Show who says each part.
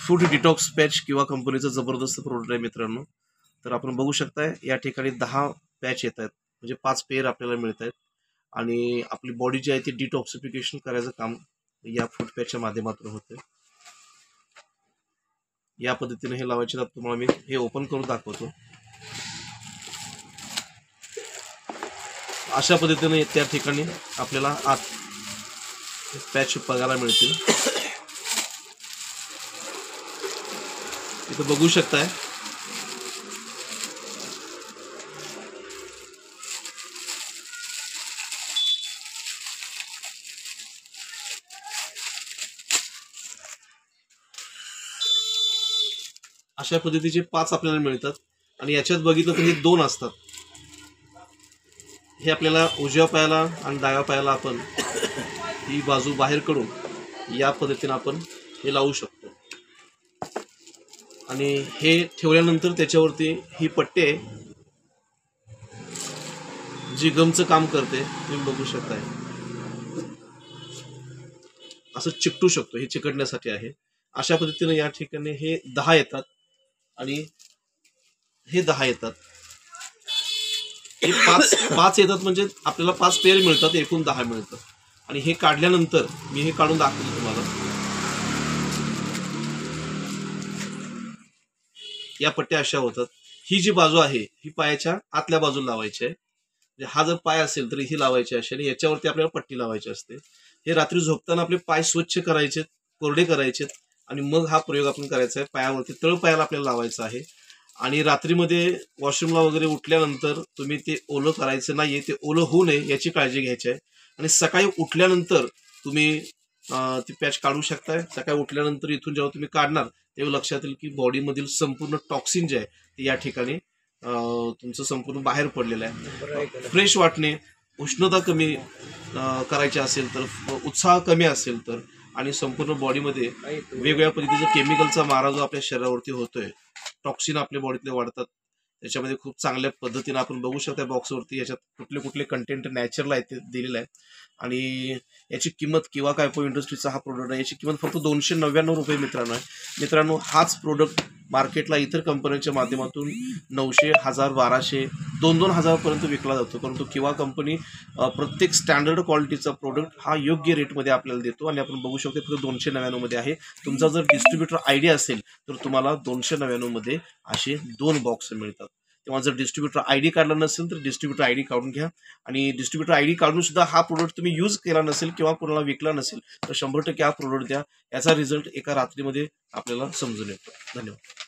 Speaker 1: Food detox patch किंवा कंपनीचं जबरदस्त प्रोडक्ट आहे मित्रांनो. तर आपण बघू शकताय या ठिकाणी 10 पॅच येत आहेत, म्हणजे 5 पेअर आपल्याला मिळत आहेत आणि आपली बॉडी जी आहे ती डिटॉक्सिफिकेशन करायचं काम या फूड पॅचच्या माध्यमातून होतं. या पद्धतीने हे लावायचे. तुम्हाला मी हे ओपन करून दाखवतो. अशा पद्धतीने त्या ठिकाणी आपल्याला आत पॅच बघायला मिळतील. इथं बघू शकताय अशा पद्धतीचे 5 आपल्याला मिळतात आणि याच्यात बघितलं तर हे 2 असतात. हे आपल्याला उजव्या पायाला आणि डाव्या पायाला आपण ही बाजू बाहेर काढून या पद्धतीने आपण हे लावू शकतो. आणि हे ठेवल्यानंतर त्याच्यावरती ही पट्टी आहे जी गमचं काम करते. तुम्ही बघू शकताय असं चिकटू शकतो. हे चिकटण्यासाठी आहे. अशा पद्धतीने या ठिकाणी हे 10 येतात आणि हे 10 येतात. हे 5 येतात, म्हणजे आपल्याला 5 पेअर मिळतात, एकूण 10 मिळतात. आणि हे काढल्यानंतर मी हे काढून दाखवतो तुम्हाला. या पट्ट्या अशा होतात. ही जी बाजू आहे ही पायाच्या आतल्या बाजूला लावायची आहे. हा जर पाय असेल तर ही लावायची अशी आणि याच्यावरती आपल्याला पट्टी लावायची असते. हे रात्री झोपताना आपले पाय स्वच्छ करायचे, कोरडे करायचे आणि मग हा प्रयोग आपण करायचा आहे. पायावरती तळपायाला आपल्याला लावायचं आहे. आणि रात्रीमध्ये वॉशरूमला वगैरे उठल्यानंतर तुम्ही ते ओलं करायचं नाहीये. ते ओलं होऊ नये याची काळजी घ्यायची आहे. आणि सकाळी उठल्यानंतर तुम्ही ती पॅच काढू शकताय. सकाळी उठल्यानंतर इथून जेव्हा तुम्ही काढणार तेव्हा लक्षात येईल की बॉडीमधील संपूर्ण टॉक्सिन जे आहे ते या ठिकाणी तुमचं संपूर्ण बाहेर पडलेलं आहे. फ्रेश वाटणे, उष्णता कमी करायची असेल तर, उत्साह कमी असेल तर, आणि संपूर्ण बॉडीमध्ये वेगवेगळ्या पद्धतीचा केमिकलचा मारा जो आपल्या शरीरावरती होतोय, टॉक्सिन आपल्या बॉडीतले वाढतात. त्याच्यामध्ये खूप चांगल्या पद्धतीने आपण बघू शकता बॉक्सवरती याच्यात कुठले कुठले कंटेंट नॅचरल आहे ते दिलेलं आहे. आणि याची किंमत किंवा काय इंडस्ट्रीचा हा प्रोडक्ट आहे, याची किंमत फक्त 299 रुपये मित्रांनो आहे. मित्रांनो, हाच प्रोडक्ट मार्केटला इतर कंपन्यांच्या माध्यमातून 900, 1000, 1200, 2,000 पर्यंत विकला जातो. परंतु किंवा कंपनी प्रत्येक स्टँडर्ड क्वालिटीचा प्रोडक्ट हा योग्य रेटमध्ये आपल्याला देतो. आणि आपण बघू शकतो फक्त 299 मध्ये आहे. तुमचा जर डिस्ट्रीब्युटर आयडी असेल तर तुम्हाला 299 मध्ये असे 2 बॉक्स मिळतात. तेव्हा जर डिस्ट्रीब्युटर आयडी काढला नसेल तर डिस्ट्रीब्युटर आयडी काढून घ्या. आणि डिस्ट्रीब्युटर आयडी काढून सुद्धा हा प्रोडक्ट तुम्ही यूज केला नसेल किंवा कोणाला विकला नसेल तर 100% हा प्रोडक्ट द्या. याचा रिझल्ट एका रात्रीमध्ये आपल्याला समजून येतो. धन्यवाद.